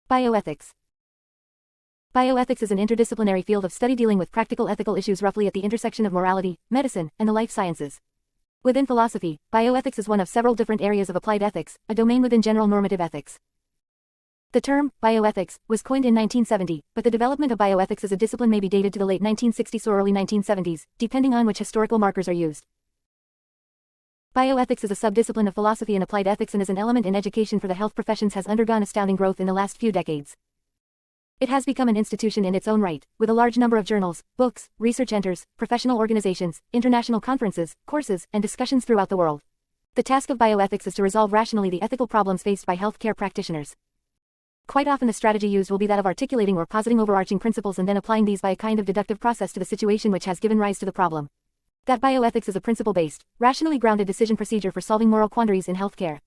Bioethics. Bioethics is an interdisciplinary field of study dealing with practical ethical issues roughly at the intersection of morality, medicine, and the life sciences. Within philosophy, bioethics is one of several different areas of applied ethics, a domain within general normative ethics. The term, bioethics, was coined in 1970, but the development of bioethics as a discipline may be dated to the late 1960s or early 1970s, depending on which historical markers are used. Bioethics is a subdiscipline of philosophy and applied ethics and as an element in education for the health professions has undergone astounding growth in the last few decades. It has become an institution in its own right, with a large number of journals, books, research centers, professional organizations, international conferences, courses, and discussions throughout the world. The task of bioethics is to resolve rationally the ethical problems faced by healthcare practitioners. Quite often the strategy used will be that of articulating or positing overarching principles and then applying these by a kind of deductive process to the situation which has given rise to the problem. That bioethics is a principle-based, rationally grounded decision procedure for solving moral quandaries in healthcare.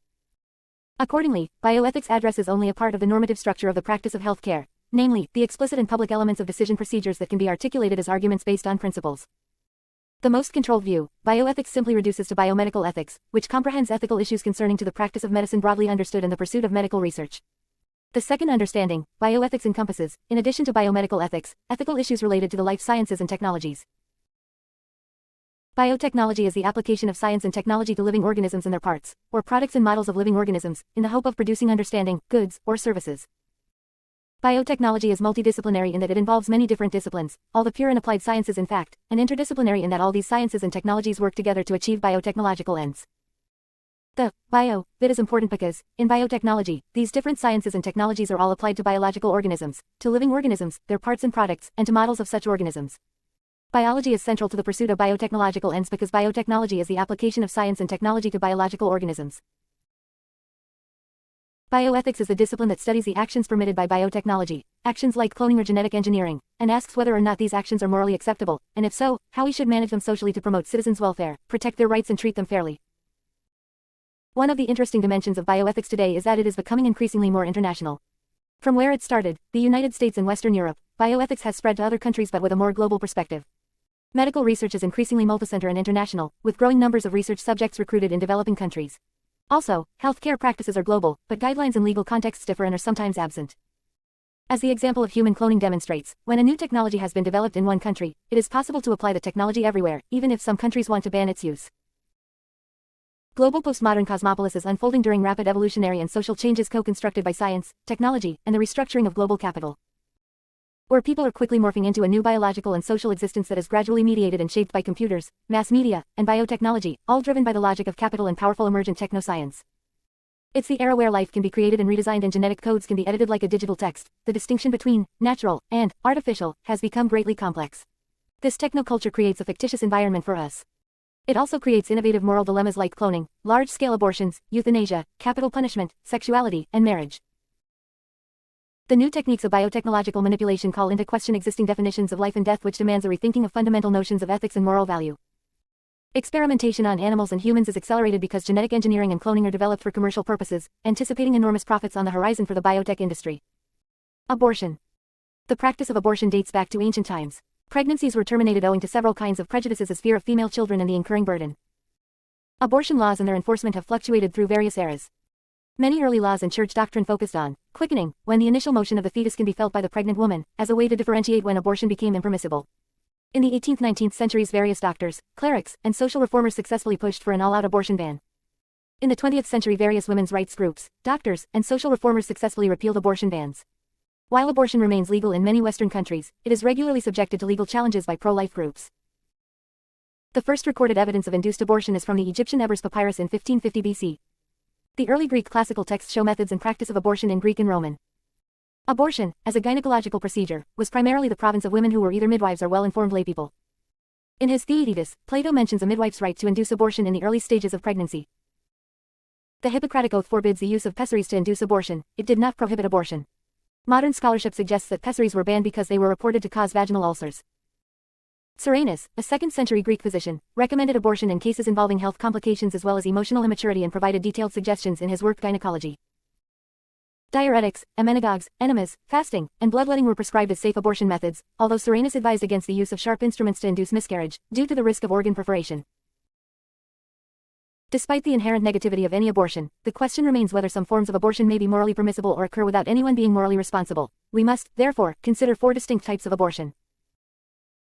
Accordingly, bioethics addresses only a part of the normative structure of the practice of healthcare, namely, the explicit and public elements of decision procedures that can be articulated as arguments based on principles. The most controlled view, bioethics simply reduces to biomedical ethics, which comprehends ethical issues concerning to the practice of medicine broadly understood and the pursuit of medical research. The second understanding, bioethics encompasses, in addition to biomedical ethics, ethical issues related to the life sciences and technologies. Biotechnology is the application of science and technology to living organisms and their parts, or products and models of living organisms, in the hope of producing understanding, goods, or services. Biotechnology is multidisciplinary in that it involves many different disciplines, all the pure and applied sciences in fact, and interdisciplinary in that all these sciences and technologies work together to achieve biotechnological ends. The bio bit is important because, in biotechnology, these different sciences and technologies are all applied to biological organisms, to living organisms, their parts and products, and to models of such organisms. Biology is central to the pursuit of biotechnological ends because biotechnology is the application of science and technology to biological organisms. Bioethics is the discipline that studies the actions permitted by biotechnology, actions like cloning or genetic engineering, and asks whether or not these actions are morally acceptable, and if so, how we should manage them socially to promote citizens' welfare, protect their rights and treat them fairly. One of the interesting dimensions of bioethics today is that it is becoming increasingly more international. From where it started, the United States and Western Europe, bioethics has spread to other countries but with a more global perspective. Medical research is increasingly multicenter and international, with growing numbers of research subjects recruited in developing countries. Also, healthcare practices are global, but guidelines and legal contexts differ and are sometimes absent. As the example of human cloning demonstrates, when a new technology has been developed in one country, it is possible to apply the technology everywhere, even if some countries want to ban its use. Global postmodern cosmopolis is unfolding during rapid evolutionary and social changes co-constructed by science, technology, and the restructuring of global capital. Where people are quickly morphing into a new biological and social existence that is gradually mediated and shaped by computers, mass media, and biotechnology, all driven by the logic of capital and powerful emergent technoscience. It's the era where life can be created and redesigned and genetic codes can be edited like a digital text. The distinction between natural and artificial has become greatly complex. This technoculture creates a fictitious environment for us. It also creates innovative moral dilemmas like cloning, large-scale abortions, euthanasia, capital punishment, sexuality, and marriage. The new techniques of biotechnological manipulation call into question existing definitions of life and death, which demands a rethinking of fundamental notions of ethics and moral value. Experimentation on animals and humans is accelerated because genetic engineering and cloning are developed for commercial purposes, anticipating enormous profits on the horizon for the biotech industry. Abortion. The practice of abortion dates back to ancient times. Pregnancies were terminated owing to several kinds of prejudices as fear of female children and the incurring burden. Abortion laws and their enforcement have fluctuated through various eras. Many early laws and church doctrine focused on quickening, when the initial motion of the fetus can be felt by the pregnant woman, as a way to differentiate when abortion became impermissible. In the 18th-19th centuries, various doctors, clerics, and social reformers successfully pushed for an all-out abortion ban. In the 20th century, various women's rights groups, doctors, and social reformers successfully repealed abortion bans. While abortion remains legal in many Western countries, it is regularly subjected to legal challenges by pro-life groups. The first recorded evidence of induced abortion is from the Egyptian Ebers Papyrus in 1550 BC. The early Greek classical texts show methods and practice of abortion in Greek and Roman. Abortion, as a gynecological procedure, was primarily the province of women who were either midwives or well-informed laypeople. In his Theaetetus, Plato mentions a midwife's right to induce abortion in the early stages of pregnancy. The Hippocratic Oath forbids the use of pessaries to induce abortion, it did not prohibit abortion. Modern scholarship suggests that pessaries were banned because they were reported to cause vaginal ulcers. Soranus, a 2nd-century Greek physician, recommended abortion in cases involving health complications as well as emotional immaturity and provided detailed suggestions in his work Gynecology. Diuretics, emmenagogues, enemas, fasting, and bloodletting were prescribed as safe abortion methods, although Soranus advised against the use of sharp instruments to induce miscarriage, due to the risk of organ perforation. Despite the inherent negativity of any abortion, the question remains whether some forms of abortion may be morally permissible or occur without anyone being morally responsible. We must, therefore, consider 4 distinct types of abortion.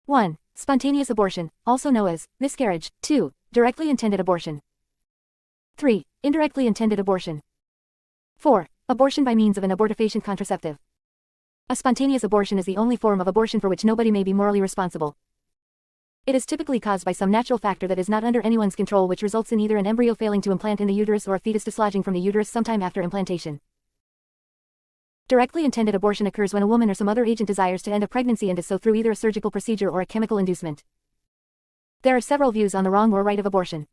1. Spontaneous abortion, also known as miscarriage. 2. Directly intended abortion. 3. Indirectly intended abortion. 4. Abortion by means of an abortifacient contraceptive. A spontaneous abortion is the only form of abortion for which nobody may be morally responsible. It is typically caused by some natural factor that is not under anyone's control, which results in either an embryo failing to implant in the uterus or a fetus dislodging from the uterus sometime after implantation. Directly intended abortion occurs when a woman or some other agent desires to end a pregnancy and does so through either a surgical procedure or a chemical inducement. There are several views on the wrong or right of abortion.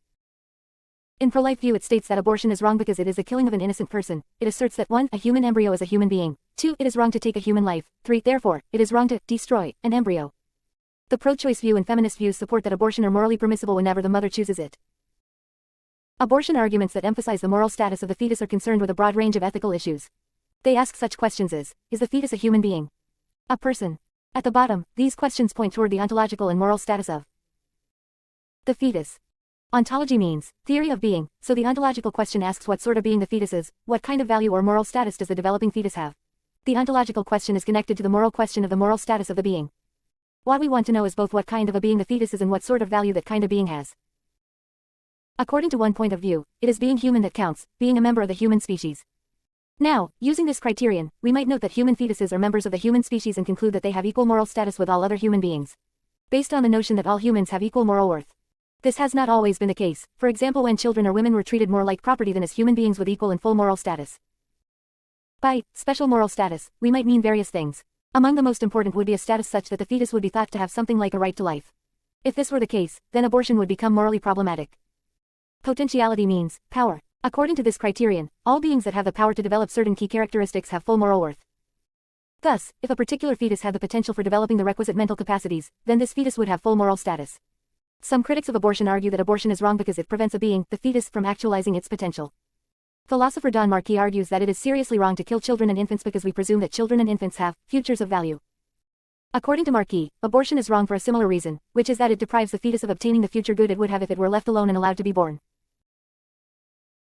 In pro-life view, it states that abortion is wrong because it is the killing of an innocent person. It asserts that 1. A human embryo is a human being. 2. It is wrong to take a human life. 3. Therefore, it is wrong to destroy an embryo. The pro-choice view and feminist views support that abortion are morally permissible whenever the mother chooses it. Abortion arguments that emphasize the moral status of the fetus are concerned with a broad range of ethical issues. They ask such questions as, is the fetus a human being? A person? At the bottom, these questions point toward the ontological and moral status of the fetus. Ontology means theory of being, so the ontological question asks what sort of being the fetus is, what kind of value or moral status does the developing fetus have. The ontological question is connected to the moral question of the moral status of the being. What we want to know is both what kind of a being the fetus is and what sort of value that kind of being has. According to one point of view, it is being human that counts, being a member of the human species. Now, using this criterion, we might note that human fetuses are members of the human species and conclude that they have equal moral status with all other human beings. Based on the notion that all humans have equal moral worth. This has not always been the case, for example when children or women were treated more like property than as human beings with equal and full moral status. By special moral status, we might mean various things. Among the most important would be a status such that the fetus would be thought to have something like a right to life. If this were the case, then abortion would become morally problematic. Potentiality means power. According to this criterion, all beings that have the power to develop certain key characteristics have full moral worth. Thus, if a particular fetus had the potential for developing the requisite mental capacities, then this fetus would have full moral status. Some critics of abortion argue that abortion is wrong because it prevents a being, the fetus, from actualizing its potential. Philosopher Don Marquis argues that it is seriously wrong to kill children and infants because we presume that children and infants have futures of value. According to Marquis, abortion is wrong for a similar reason, which is that it deprives the fetus of obtaining the future good it would have if it were left alone and allowed to be born.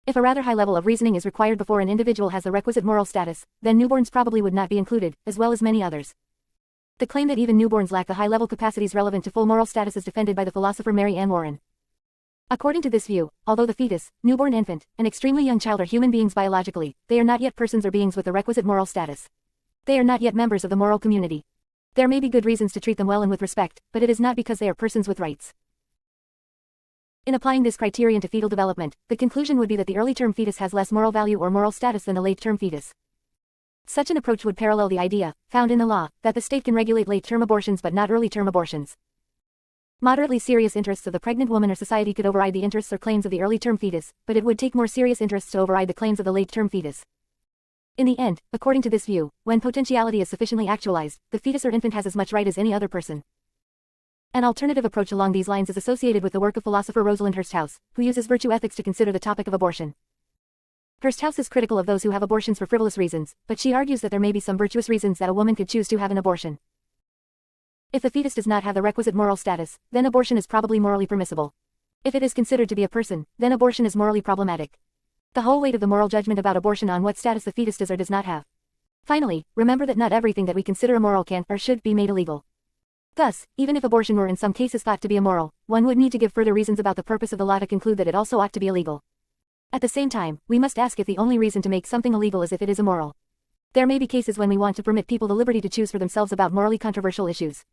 If a rather high level of reasoning is required before an individual has the requisite moral status, then newborns probably would not be included, as well as many others. The claim that even newborns lack the high-level capacities relevant to full moral status is defended by the philosopher Mary Ann Warren. According to this view, although the fetus, newborn infant, an extremely young child are human beings biologically, they are not yet persons or beings with the requisite moral status. They are not yet members of the moral community. There may be good reasons to treat them well and with respect, but it is not because they are persons with rights. In applying this criterion to fetal development, the conclusion would be that the early-term fetus has less moral value or moral status than the late-term fetus. Such an approach would parallel the idea, found in the law, that the state can regulate late-term abortions but not early-term abortions. Moderately serious interests of the pregnant woman or society could override the interests or claims of the early-term fetus, but it would take more serious interests to override the claims of the late-term fetus. In the end, according to this view, when potentiality is sufficiently actualized, the fetus or infant has as much right as any other person. An alternative approach along these lines is associated with the work of philosopher Rosalind Hursthouse, who uses virtue ethics to consider the topic of abortion. Hursthouse is critical of those who have abortions for frivolous reasons, but she argues that there may be some virtuous reasons that a woman could choose to have an abortion. If the fetus does not have the requisite moral status, then abortion is probably morally permissible. If it is considered to be a person, then abortion is morally problematic. The whole weight of the moral judgment about abortion on what status the fetus does or does not have. Finally, remember that not everything that we consider immoral can or should be made illegal. Thus, even if abortion were in some cases thought to be immoral, one would need to give further reasons about the purpose of the law to conclude that it also ought to be illegal. At the same time, we must ask if the only reason to make something illegal is if it is immoral. There may be cases when we want to permit people the liberty to choose for themselves about morally controversial issues.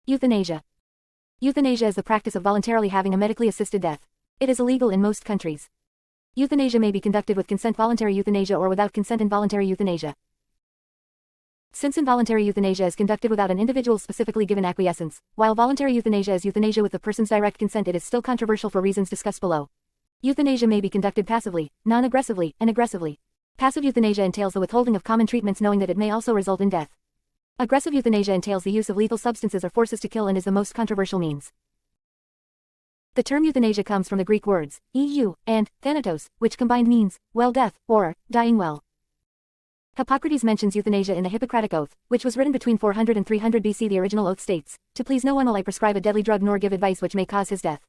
Euthanasia. Euthanasia is the practice of voluntarily having a medically assisted death. It is illegal in most countries. Euthanasia may be conducted with consent, voluntary euthanasia, or without consent, involuntary euthanasia. Since involuntary euthanasia is conducted without an individual's specifically given acquiescence, while voluntary euthanasia is euthanasia with the person's direct consent, it is still controversial for reasons discussed below. Euthanasia may be conducted passively, non-aggressively, and aggressively. Passive euthanasia entails the withholding of common treatments knowing that it may also result in death. Aggressive euthanasia entails the use of lethal substances or forces to kill and is the most controversial means. The term euthanasia comes from the Greek words, eu, and thanatos, which combined means, well death, or, dying well. Hippocrates mentions euthanasia in the Hippocratic Oath, which was written between 400 and 300 BC. The original oath states, "To please no one will I prescribe a deadly drug nor give advice which may cause his death."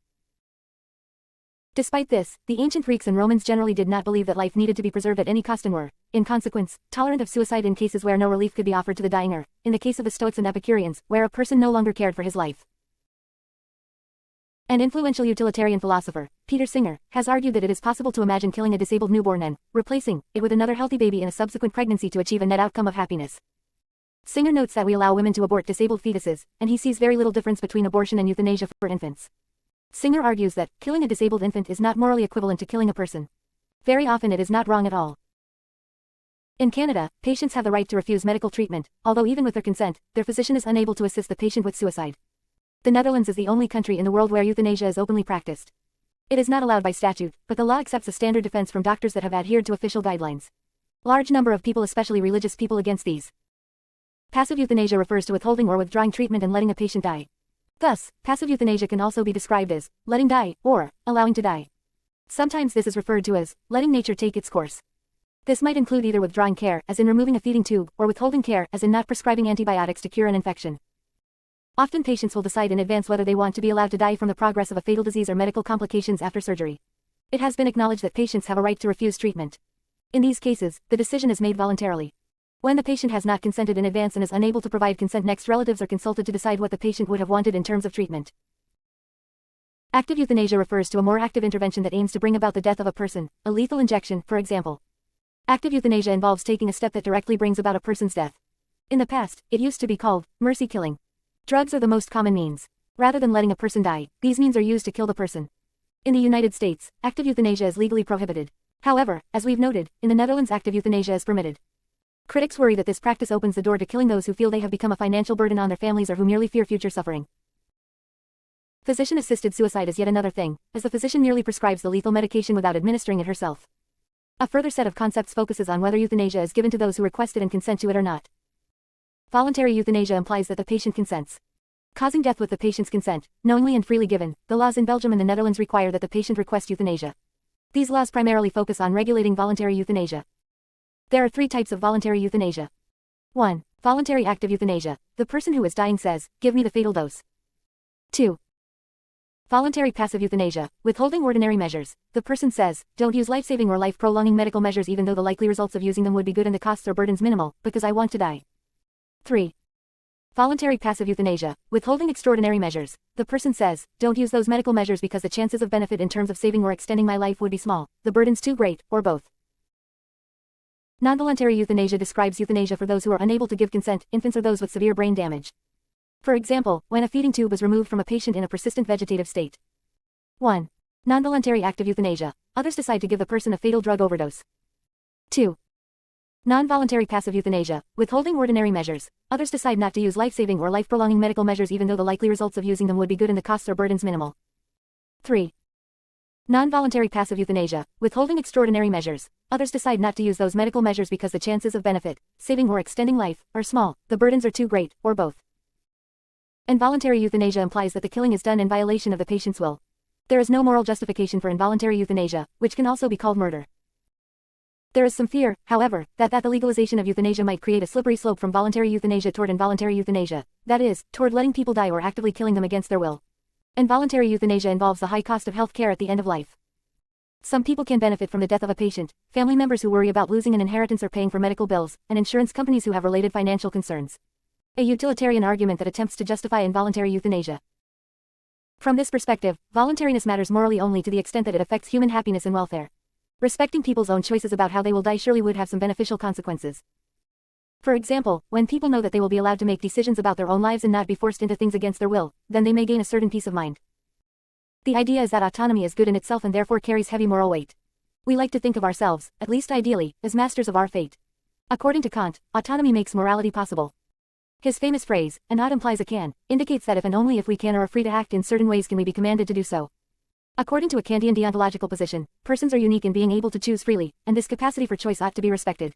Despite this, the ancient Greeks and Romans generally did not believe that life needed to be preserved at any cost and were, in consequence, tolerant of suicide in cases where no relief could be offered to the dying or, in the case of the Stoics and Epicureans, where a person no longer cared for his life. An influential utilitarian philosopher, Peter Singer, has argued that it is possible to imagine killing a disabled newborn and replacing it with another healthy baby in a subsequent pregnancy to achieve a net outcome of happiness. Singer notes that we allow women to abort disabled fetuses, and he sees very little difference between abortion and euthanasia for infants. Singer argues that killing a disabled infant is not morally equivalent to killing a person. Very often it is not wrong at all. In Canada, patients have the right to refuse medical treatment, although even with their consent, their physician is unable to assist the patient with suicide. The Netherlands is the only country in the world where euthanasia is openly practiced. It is not allowed by statute, but the law accepts a standard defense from doctors that have adhered to official guidelines. Large number of people, especially religious people, against these. Passive euthanasia refers to withholding or withdrawing treatment and letting a patient die. Thus, passive euthanasia can also be described as letting die or allowing to die. Sometimes this is referred to as letting nature take its course. This might include either withdrawing care, as in removing a feeding tube, or withholding care, as in not prescribing antibiotics to cure an infection. Often patients will decide in advance whether they want to be allowed to die from the progress of a fatal disease or medical complications after surgery. It has been acknowledged that patients have a right to refuse treatment. In these cases, the decision is made voluntarily. When the patient has not consented in advance and is unable to provide consent, next relatives are consulted to decide what the patient would have wanted in terms of treatment. Active euthanasia refers to a more active intervention that aims to bring about the death of a person, a lethal injection, for example. Active euthanasia involves taking a step that directly brings about a person's death. In the past, it used to be called mercy killing. Drugs are the most common means. Rather than letting a person die, these means are used to kill the person. In the United States, active euthanasia is legally prohibited. However, as we've noted, in the Netherlands active euthanasia is permitted. Critics worry that this practice opens the door to killing those who feel they have become a financial burden on their families or who merely fear future suffering. Physician-assisted suicide is yet another thing, as the physician merely prescribes the lethal medication without administering it herself. A further set of concepts focuses on whether euthanasia is given to those who request it and consent to it or not. Voluntary euthanasia implies that the patient consents. Causing death with the patient's consent, knowingly and freely given, the laws in Belgium and the Netherlands require that the patient request euthanasia. These laws primarily focus on regulating voluntary euthanasia. There are 3 types of voluntary euthanasia. 1. Voluntary active euthanasia. The person who is dying says, "Give me the fatal dose." 2. Voluntary passive euthanasia. Withholding ordinary measures. The person says, "Don't use life-saving or life-prolonging medical measures even though the likely results of using them would be good and the costs or burdens minimal, because I want to die." 3. Voluntary passive euthanasia. Withholding extraordinary measures. The person says, "Don't use those medical measures because the chances of benefit in terms of saving or extending my life would be small, the burden's too great, or both." Non-voluntary euthanasia describes euthanasia for those who are unable to give consent, infants or those with severe brain damage. For example, when a feeding tube is removed from a patient in a persistent vegetative state. 1. Non-voluntary active euthanasia. Others decide to give the person a fatal drug overdose. 2. Non-voluntary passive euthanasia. Withholding ordinary measures. Others decide not to use life-saving or life-prolonging medical measures even though the likely results of using them would be good and the costs or burdens minimal. 3. Non-voluntary passive euthanasia. Withholding extraordinary measures. Others decide not to use those medical measures because the chances of benefit, saving or extending life, are small, the burdens are too great, or both. Involuntary euthanasia implies that the killing is done in violation of the patient's will. There is no moral justification for involuntary euthanasia, which can also be called murder. There is some fear, however, that the legalization of euthanasia might create a slippery slope from voluntary euthanasia toward involuntary euthanasia, that is, toward letting people die or actively killing them against their will. Involuntary euthanasia involves the high cost of health care at the end of life. Some people can benefit from the death of a patient, family members who worry about losing an inheritance or paying for medical bills, and insurance companies who have related financial concerns. A utilitarian argument that attempts to justify involuntary euthanasia. From this perspective, voluntariness matters morally only to the extent that it affects human happiness and welfare. Respecting people's own choices about how they will die surely would have some beneficial consequences. For example, when people know that they will be allowed to make decisions about their own lives and not be forced into things against their will, then they may gain a certain peace of mind. The idea is that autonomy is good in itself and therefore carries heavy moral weight. We like to think of ourselves, at least ideally, as masters of our fate. According to Kant, autonomy makes morality possible. His famous phrase, "an ought implies a can," indicates that if and only if we can or are free to act in certain ways can we be commanded to do so. According to a Kantian deontological position, persons are unique in being able to choose freely, and this capacity for choice ought to be respected.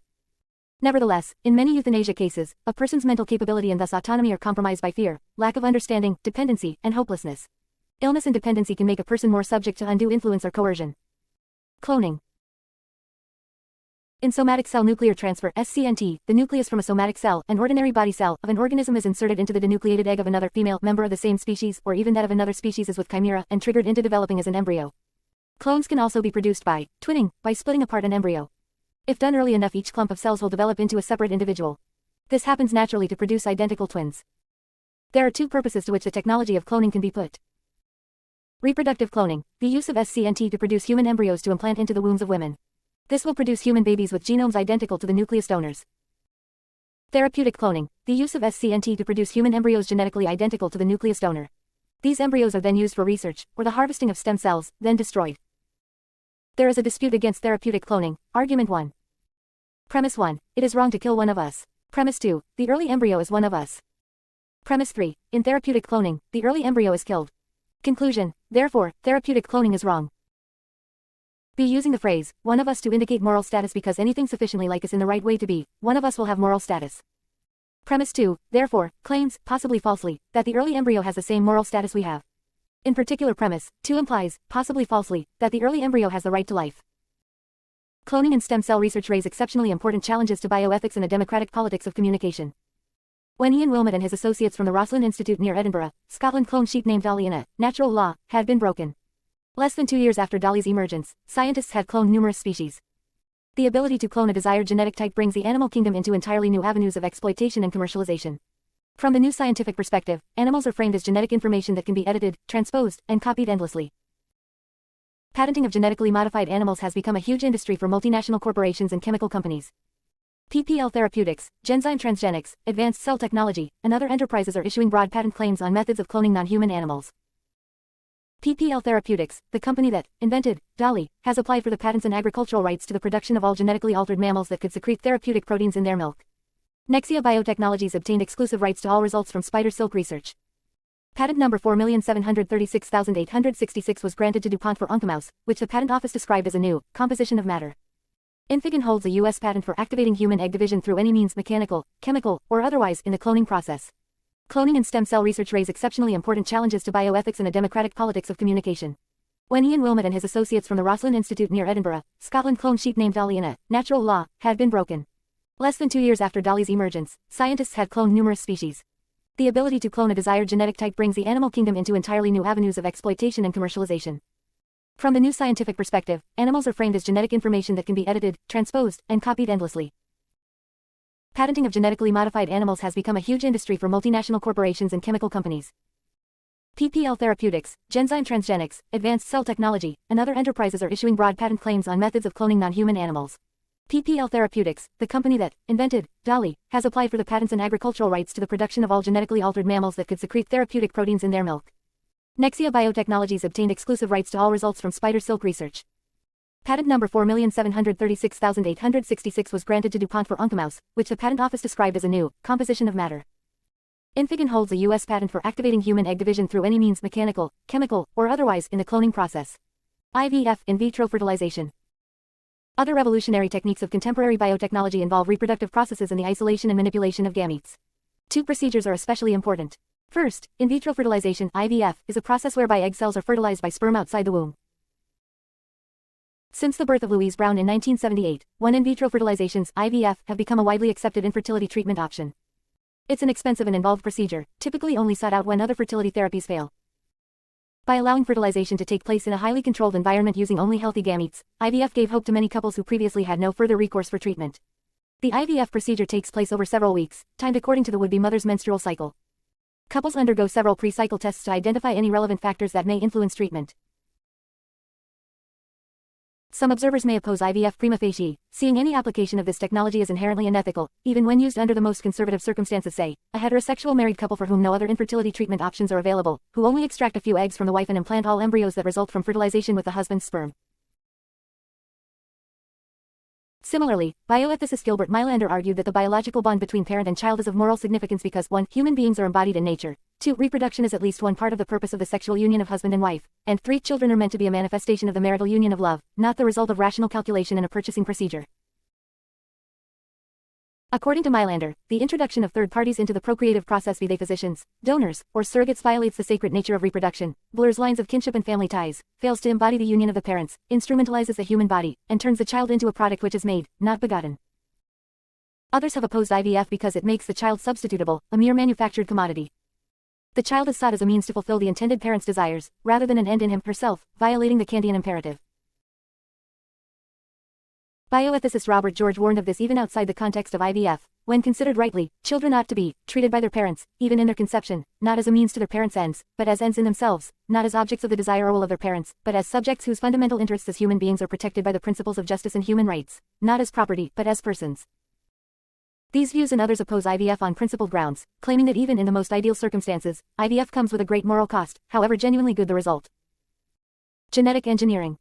Nevertheless, in many euthanasia cases, a person's mental capability and thus autonomy are compromised by fear, lack of understanding, dependency, and hopelessness. Illness and dependency can make a person more subject to undue influence or coercion. Cloning. In somatic cell nuclear transfer (SCNT), the nucleus from a somatic cell, an ordinary body cell, of an organism is inserted into the denucleated egg of another female member of the same species, or even that of another species as with chimera, and triggered into developing as an embryo. Clones can also be produced by twinning, by splitting apart an embryo. If done early enough, each clump of cells will develop into a separate individual. This happens naturally to produce identical twins. There are two purposes to which the technology of cloning can be put. Reproductive cloning, the use of SCNT to produce human embryos to implant into the wombs of women. This will produce human babies with genomes identical to the nucleus donors. Therapeutic cloning, the use of SCNT to produce human embryos genetically identical to the nucleus donor. These embryos are then used for research, or the harvesting of stem cells, then destroyed. There is a dispute against therapeutic cloning. Argument 1. Premise 1. It is wrong to kill one of us. Premise 2. The early embryo is one of us. Premise 3. In therapeutic cloning, the early embryo is killed. Conclusion. Therefore, therapeutic cloning is wrong. B. Using the phrase, one of us to indicate moral status because anything sufficiently like us in the right way to be, one of us will have moral status. Premise 2, therefore, claims, possibly falsely, that the early embryo has the same moral status we have. In particular premise, 2 implies, possibly falsely, that the early embryo has the right to life. Cloning and stem cell research raise exceptionally important challenges to bioethics and a democratic politics of communication. When Ian Wilmot and his associates from the Roslin Institute near Edinburgh, Scotland cloned sheep named Dolly in a natural law had been broken. Less than 2 years after Dolly's emergence, scientists had cloned numerous species. The ability to clone a desired genetic type brings the animal kingdom into entirely new avenues of exploitation and commercialization. From the new scientific perspective, animals are framed as genetic information that can be edited, transposed, and copied endlessly. Patenting of genetically modified animals has become a huge industry for multinational corporations and chemical companies. PPL Therapeutics, Genzyme Transgenics, Advanced Cell Technology, and other enterprises are issuing broad patent claims on methods of cloning non-human animals. PPL Therapeutics, the company that invented Dolly, has applied for the patents and agricultural rights to the production of all genetically altered mammals that could secrete therapeutic proteins in their milk. Nexia Biotechnologies obtained exclusive rights to all results from spider silk research. Patent number 4,736,866 was granted to DuPont for Oncomouse, which the Patent Office described as a new composition of matter. Infigen holds a U.S. patent for activating human egg division through any means, mechanical, chemical, or otherwise, in the cloning process. Cloning and stem cell research raise exceptionally important challenges to bioethics and a democratic politics of communication. When Ian Wilmot and his associates from the Roslin Institute near Edinburgh, Scotland cloned sheep named Dolly in a natural law had been broken. Less than 2 years after Dolly's emergence, scientists had cloned numerous species. The ability to clone a desired genetic type brings the animal kingdom into entirely new avenues of exploitation and commercialization. From the new scientific perspective, animals are framed as genetic information that can be edited, transposed, and copied endlessly. Patenting of genetically modified animals has become a huge industry for multinational corporations and chemical companies. PPL Therapeutics, Genzyme Transgenics, Advanced Cell Technology, and other enterprises are issuing broad patent claims on methods of cloning non-human animals. PPL Therapeutics, the company that invented Dolly, has applied for the patents and agricultural rights to the production of all genetically altered mammals that could secrete therapeutic proteins in their milk. Nexia Biotechnologies obtained exclusive rights to all results from spider silk research. Patent number 4,736,866 was granted to DuPont for Oncomouse, which the Patent Office described as a new composition of matter. Infigen holds a U.S. patent for activating human egg division through any means, mechanical, chemical, or otherwise, in the cloning process. IVF, in vitro fertilization. Other revolutionary techniques of contemporary biotechnology involve reproductive processes and the isolation and manipulation of gametes. 2 procedures are especially important. First, in vitro fertilization, IVF, is a process whereby egg cells are fertilized by sperm outside the womb. Since the birth of Louise Brown in 1978, in vitro fertilizations, IVF, have become a widely accepted infertility treatment option. It's an expensive and involved procedure, typically only sought out when other fertility therapies fail. By allowing fertilization to take place in a highly controlled environment using only healthy gametes, IVF gave hope to many couples who previously had no further recourse for treatment. The IVF procedure takes place over several weeks, timed according to the would-be mother's menstrual cycle. Couples undergo several pre-cycle tests to identify any relevant factors that may influence treatment. Some observers may oppose IVF prima facie, seeing any application of this technology as inherently unethical, even when used under the most conservative circumstances, say, a heterosexual married couple for whom no other infertility treatment options are available, who only extract a few eggs from the wife and implant all embryos that result from fertilization with the husband's sperm. Similarly, bioethicist Gilbert Meilander argued that the biological bond between parent and child is of moral significance because 1. Human beings are embodied in nature, 2. Reproduction is at least one part of the purpose of the sexual union of husband and wife, and 3. Children are meant to be a manifestation of the marital union of love, not the result of rational calculation in a purchasing procedure. According to Meilander, the introduction of third parties into the procreative process, be they physicians, donors, or surrogates, violates the sacred nature of reproduction, blurs lines of kinship and family ties, fails to embody the union of the parents, instrumentalizes the human body, and turns the child into a product which is made, not begotten. Others have opposed IVF because it makes the child substitutable, a mere manufactured commodity. The child is sought as a means to fulfill the intended parent's desires, rather than an end in him, herself, violating the Kantian imperative. Bioethicist Robert George warned of this even outside the context of IVF. When considered rightly, children ought to be treated by their parents, even in their conception, not as a means to their parents' ends, but as ends in themselves, not as objects of the desire or will of their parents, but as subjects whose fundamental interests as human beings are protected by the principles of justice and human rights, not as property, but as persons. These views and others oppose IVF on principled grounds, claiming that even in the most ideal circumstances, IVF comes with a great moral cost, however genuinely good the result. Genetic engineering.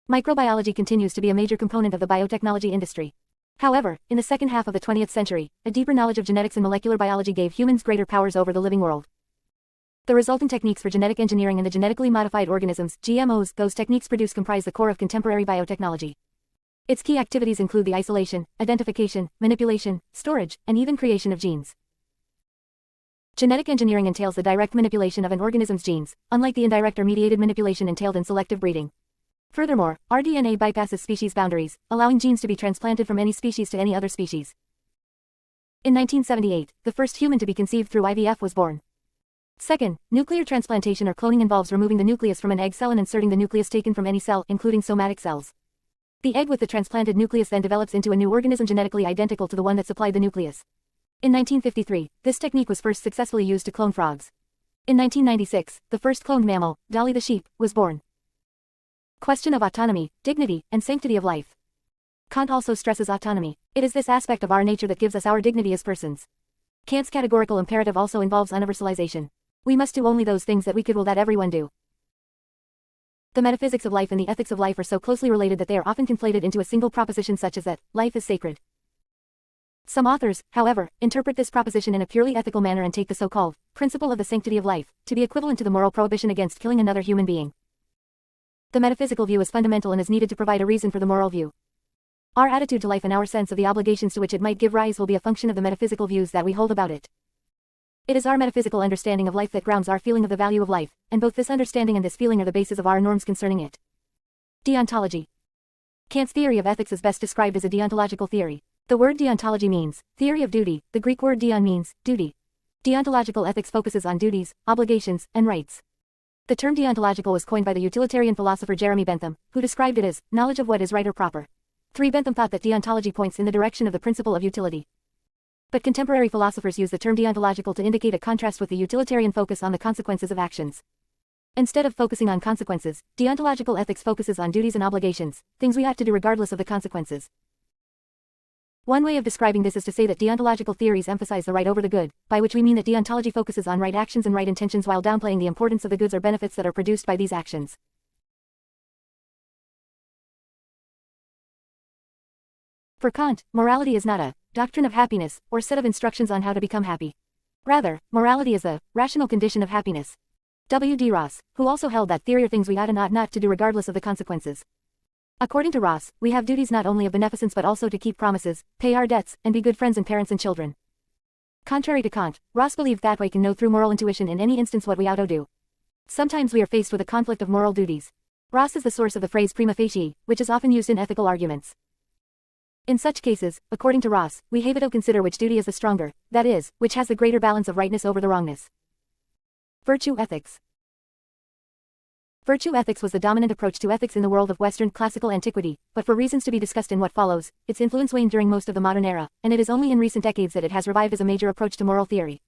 Microbiology continues to be a major component of the biotechnology industry. However, in the second half of the 20th century, a deeper knowledge of genetics and molecular biology gave humans greater powers over the living world. The resulting techniques for genetic engineering and the genetically modified organisms, GMOs, those techniques produced comprise the core of contemporary biotechnology. Its key activities include the isolation, identification, manipulation, storage, and even creation of genes. Genetic engineering entails the direct manipulation of an organism's genes, unlike the indirect or mediated manipulation entailed in selective breeding. Furthermore, our DNA bypasses species boundaries, allowing genes to be transplanted from any species to any other species. In 1978, the first human to be conceived through IVF was born. Second, nuclear transplantation or cloning involves removing the nucleus from an egg cell and inserting the nucleus taken from any cell, including somatic cells. The egg with the transplanted nucleus then develops into a new organism genetically identical to the one that supplied the nucleus. In 1953, this technique was first successfully used to clone frogs. In 1996, the first cloned mammal, Dolly the sheep, was born. Question of autonomy, dignity, and sanctity of life. Kant also stresses autonomy. It is this aspect of our nature that gives us our dignity as persons. Kant's categorical imperative also involves universalization. We must do only those things that we could will that everyone do. The metaphysics of life and the ethics of life are so closely related that they are often conflated into a single proposition such as that, life is sacred. Some authors, however, interpret this proposition in a purely ethical manner and take the so-called principle of the sanctity of life to be equivalent to the moral prohibition against killing another human being. The metaphysical view is fundamental and is needed to provide a reason for the moral view. Our attitude to life and our sense of the obligations to which it might give rise will be a function of the metaphysical views that we hold about it. It is our metaphysical understanding of life that grounds our feeling of the value of life, and both this understanding and this feeling are the basis of our norms concerning it. Deontology. Kant's theory of ethics is best described as a deontological theory. The word deontology means theory of duty. The Greek word deon means duty. Deontological ethics focuses on duties, obligations, and rights. The term deontological was coined by the utilitarian philosopher Jeremy Bentham, who described it as knowledge of what is right or proper. Bentham thought that deontology points in the direction of the principle of utility. But contemporary philosophers use the term deontological to indicate a contrast with the utilitarian focus on the consequences of actions. Instead of focusing on consequences, deontological ethics focuses on duties and obligations, things we ought to do regardless of the consequences. One way of describing this is to say that deontological theories emphasize the right over the good, by which we mean that deontology focuses on right actions and right intentions while downplaying the importance of the goods or benefits that are produced by these actions. For Kant, morality is not a doctrine of happiness or set of instructions on how to become happy. Rather, morality is the rational condition of happiness. W.D. Ross, who also held that theory are things we ought and ought not to do regardless of the consequences. According to Ross, we have duties not only of beneficence but also to keep promises, pay our debts, and be good friends and parents and children. Contrary to Kant, Ross believed that we can know through moral intuition in any instance what we ought to do. Sometimes we are faced with a conflict of moral duties. Ross is the source of the phrase prima facie, which is often used in ethical arguments. In such cases, according to Ross, we have to consider which duty is the stronger, that is, which has the greater balance of rightness over the wrongness. Virtue ethics. Virtue ethics was the dominant approach to ethics in the world of Western classical antiquity, but for reasons to be discussed in what follows, its influence waned during most of the modern era, and it is only in recent decades that it has revived as a major approach to moral theory.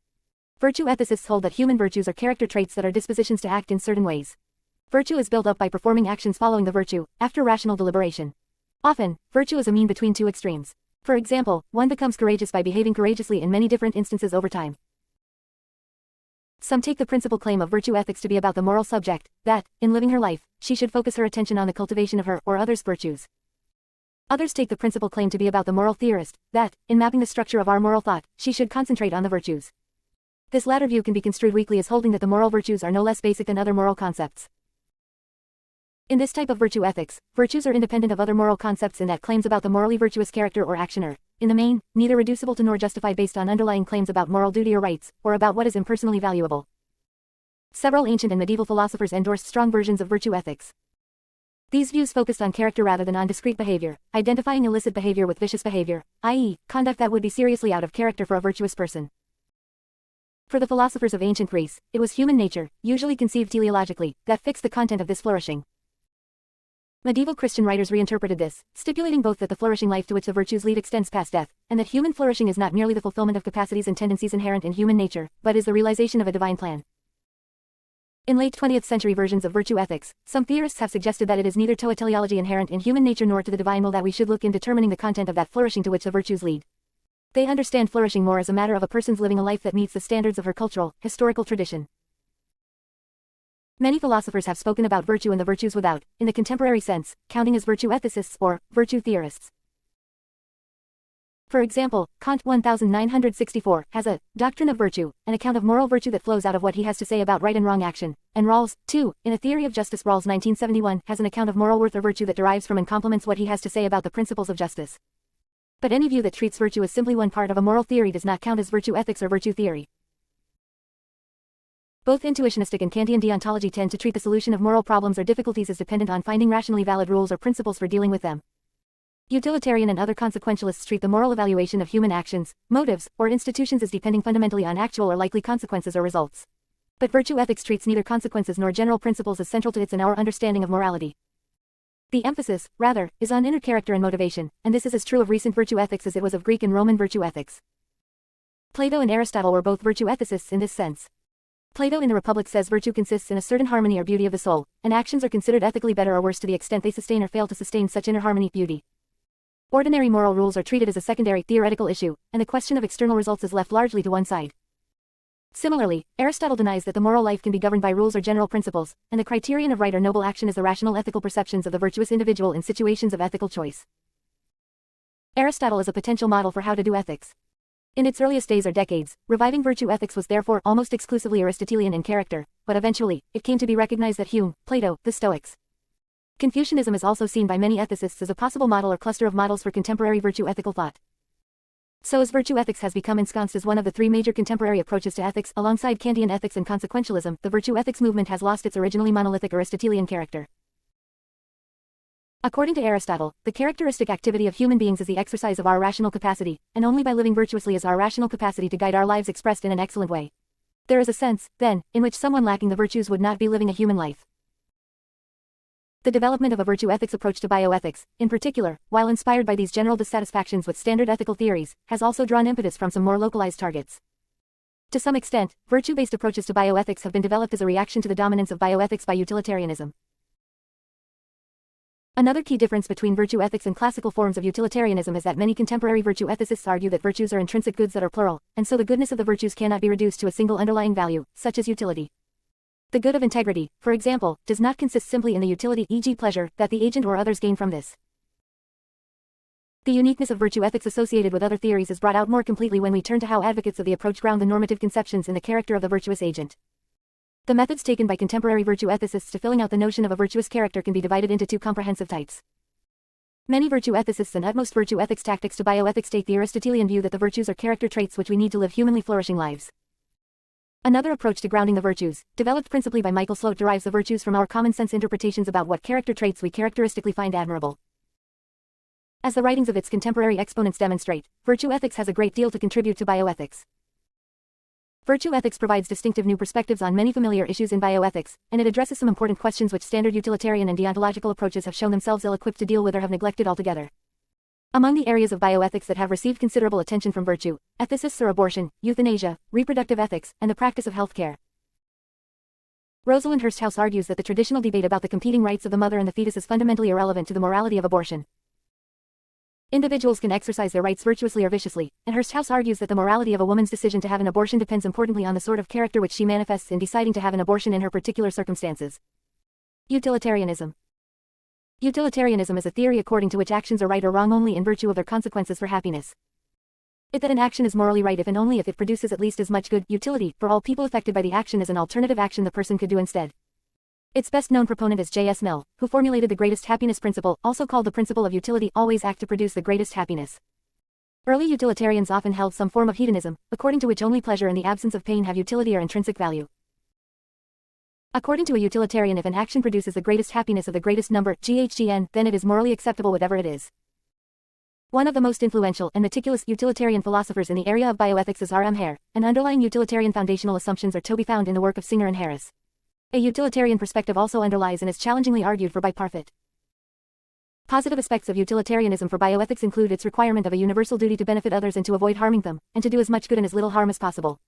Virtue ethicists hold that human virtues are character traits that are dispositions to act in certain ways. Virtue is built up by performing actions following the virtue, after rational deliberation. Often, virtue is a mean between two extremes. For example, one becomes courageous by behaving courageously in many different instances over time. Some take the principal claim of virtue ethics to be about the moral subject, that, in living her life, she should focus her attention on the cultivation of her or others' virtues. Others take the principal claim to be about the moral theorist, that, in mapping the structure of our moral thought, she should concentrate on the virtues. This latter view can be construed weakly as holding that the moral virtues are no less basic than other moral concepts. In this type of virtue ethics, virtues are independent of other moral concepts in that claims about the morally virtuous character or action are, in the main, neither reducible to nor justified based on underlying claims about moral duty or rights, or about what is impersonally valuable. Several ancient and medieval philosophers endorsed strong versions of virtue ethics. These views focused on character rather than on discrete behavior, identifying illicit behavior with vicious behavior, i.e., conduct that would be seriously out of character for a virtuous person. For the philosophers of ancient Greece, it was human nature, usually conceived teleologically, that fixed the content of this flourishing. Medieval Christian writers reinterpreted this, stipulating both that the flourishing life to which the virtues lead extends past death, and that human flourishing is not merely the fulfillment of capacities and tendencies inherent in human nature, but is the realization of a divine plan. In late 20th century versions of virtue ethics, some theorists have suggested that it is neither to a teleology inherent in human nature nor to the divine will that we should look in determining the content of that flourishing to which the virtues lead. They understand flourishing more as a matter of a person's living a life that meets the standards of her cultural, historical tradition. Many philosophers have spoken about virtue and the virtues without, in the contemporary sense, counting as virtue ethicists or virtue theorists. For example, Kant 1964 has a doctrine of virtue, an account of moral virtue that flows out of what he has to say about right and wrong action, and Rawls, too, in A Theory of Justice Rawls 1971 has an account of moral worth or virtue that derives from and complements what he has to say about the principles of justice. But any view that treats virtue as simply one part of a moral theory does not count as virtue ethics or virtue theory. Both intuitionistic and Kantian deontology tend to treat the solution of moral problems or difficulties as dependent on finding rationally valid rules or principles for dealing with them. Utilitarian and other consequentialists treat the moral evaluation of human actions, motives, or institutions as depending fundamentally on actual or likely consequences or results. But virtue ethics treats neither consequences nor general principles as central to its and our understanding of morality. The emphasis, rather, is on inner character and motivation, and this is as true of recent virtue ethics as it was of Greek and Roman virtue ethics. Plato and Aristotle were both virtue ethicists in this sense. Plato in the Republic says virtue consists in a certain harmony or beauty of the soul, and actions are considered ethically better or worse to the extent they sustain or fail to sustain such inner harmony, beauty. Ordinary moral rules are treated as a secondary, theoretical issue, and the question of external results is left largely to one side. Similarly, Aristotle denies that the moral life can be governed by rules or general principles, and the criterion of right or noble action is the rational ethical perceptions of the virtuous individual in situations of ethical choice. Aristotle is a potential model for how to do ethics. In its earliest days or decades, reviving virtue ethics was therefore almost exclusively Aristotelian in character, but eventually, it came to be recognized that Hume, Plato, the Stoics. Confucianism is also seen by many ethicists as a possible model or cluster of models for contemporary virtue ethical thought. So as virtue ethics has become ensconced as one of the three major contemporary approaches to ethics alongside Kantian ethics and consequentialism, the virtue ethics movement has lost its originally monolithic Aristotelian character. According to Aristotle, the characteristic activity of human beings is the exercise of our rational capacity, and only by living virtuously is our rational capacity to guide our lives expressed in an excellent way. There is a sense, then, in which someone lacking the virtues would not be living a human life. The development of a virtue ethics approach to bioethics, in particular, while inspired by these general dissatisfactions with standard ethical theories, has also drawn impetus from some more localized targets. To some extent, virtue-based approaches to bioethics have been developed as a reaction to the dominance of bioethics by utilitarianism. Another key difference between virtue ethics and classical forms of utilitarianism is that many contemporary virtue ethicists argue that virtues are intrinsic goods that are plural, and so the goodness of the virtues cannot be reduced to a single underlying value, such as utility. The good of integrity, for example, does not consist simply in the utility, e.g. pleasure, that the agent or others gain from this. The uniqueness of virtue ethics associated with other theories is brought out more completely when we turn to how advocates of the approach ground the normative conceptions in the character of the virtuous agent. The methods taken by contemporary virtue ethicists to filling out the notion of a virtuous character can be divided into two comprehensive types. Many virtue ethicists and utmost virtue ethics tactics to bioethics take the Aristotelian view that the virtues are character traits which we need to live humanly flourishing lives. Another approach to grounding the virtues, developed principally by Michael Sloat, derives the virtues from our common sense interpretations about what character traits we characteristically find admirable. As the writings of its contemporary exponents demonstrate, virtue ethics has a great deal to contribute to bioethics. Virtue ethics provides distinctive new perspectives on many familiar issues in bioethics, and it addresses some important questions which standard utilitarian and deontological approaches have shown themselves ill-equipped to deal with or have neglected altogether. Among the areas of bioethics that have received considerable attention from virtue ethicists are abortion, euthanasia, reproductive ethics, and the practice of healthcare. Rosalind Hursthouse argues that the traditional debate about the competing rights of the mother and the fetus is fundamentally irrelevant to the morality of abortion. Individuals can exercise their rights virtuously or viciously, and Hursthouse argues that the morality of a woman's decision to have an abortion depends importantly on the sort of character which she manifests in deciding to have an abortion in her particular circumstances. Utilitarianism. Utilitarianism is a theory according to which actions are right or wrong only in virtue of their consequences for happiness. It that an action is morally right if and only if it produces at least as much good utility for all people affected by the action as an alternative action the person could do instead. Its best-known proponent is J.S. Mill, who formulated the greatest happiness principle, also called the principle of utility, always act to produce the greatest happiness. Early utilitarians often held some form of hedonism, according to which only pleasure and the absence of pain have utility or intrinsic value. According to a utilitarian, if an action produces the greatest happiness of the greatest number, GHGN, then it is morally acceptable whatever it is. One of the most influential and meticulous utilitarian philosophers in the area of bioethics is R.M. Hare, and underlying utilitarian foundational assumptions are to be found in the work of Singer and Harris. A utilitarian perspective also underlies and is challengingly argued for by Parfit. Positive aspects of utilitarianism for bioethics include its requirement of a universal duty to benefit others and to avoid harming them, and to do as much good and as little harm as possible.